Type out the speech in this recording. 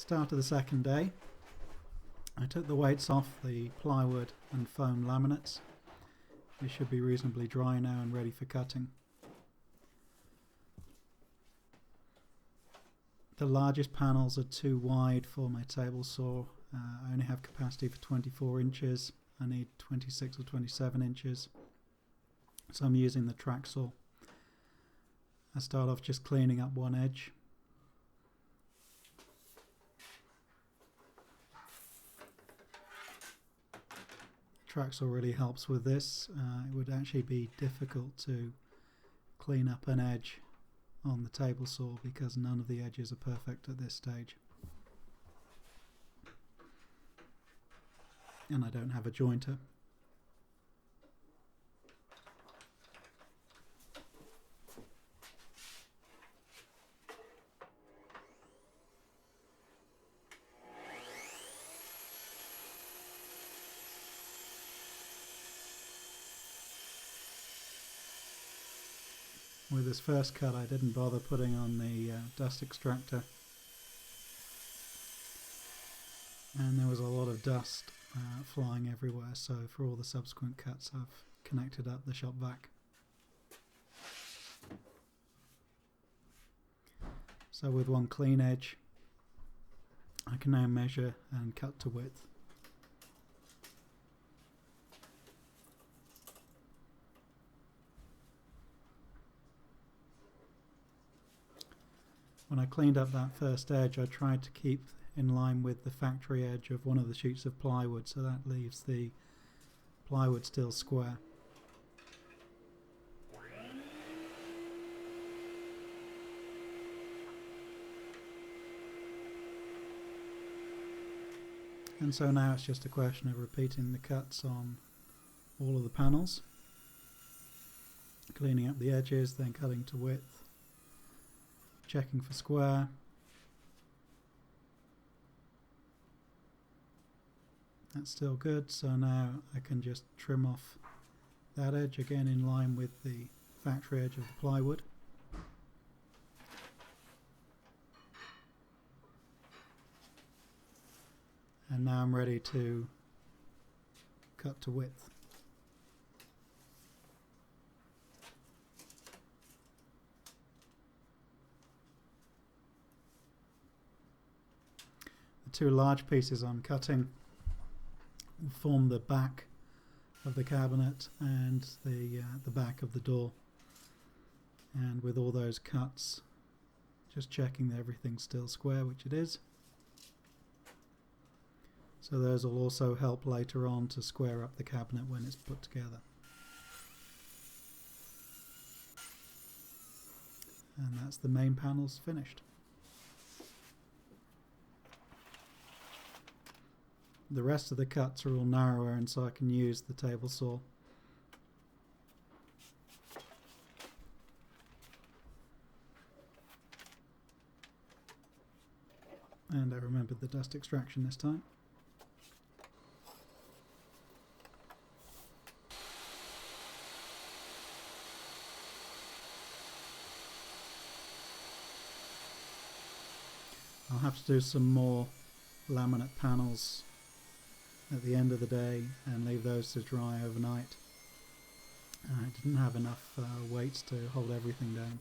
Start of the second day. I took the weights off the plywood and foam laminates. They should be reasonably dry now and ready for cutting. The largest panels are too wide for my table saw. I only have capacity for 24 inches. I need 26 or 27 inches. So I'm using the track saw. I start off just cleaning up one edge. Track saw really helps with this. It would actually be difficult to clean up an edge on the table saw because none of the edges are perfect at this stage. And I don't have a jointer. With this first cut I didn't bother putting on the dust extractor, and there was a lot of dust flying everywhere, so for all the subsequent cuts I've connected up the shop vac. So with one clean edge I can now measure and cut to width. When I cleaned up that first edge, I tried to keep in line with the factory edge of one of the sheets of plywood, so that leaves the plywood still square. And so now it's just a question of repeating the cuts on all of the panels, cleaning up the edges, then cutting to width, checking for square, that's still good, so now I can just trim off that edge again in line with the factory edge of the plywood. And now I'm ready to cut to width. Two large pieces I'm cutting form the back of the cabinet and the back of the door, and with all those cuts just checking that everything's still square, which it is. So those will also help later on to square up the cabinet when it's put together. And that's the main panels finished. The rest of the cuts are all narrower, and so I can use the table saw. And I remembered the dust extraction this time. I'll have to do some more laminate panels at the end of the day and leave those to dry overnight. I didn't have enough weights to hold everything down.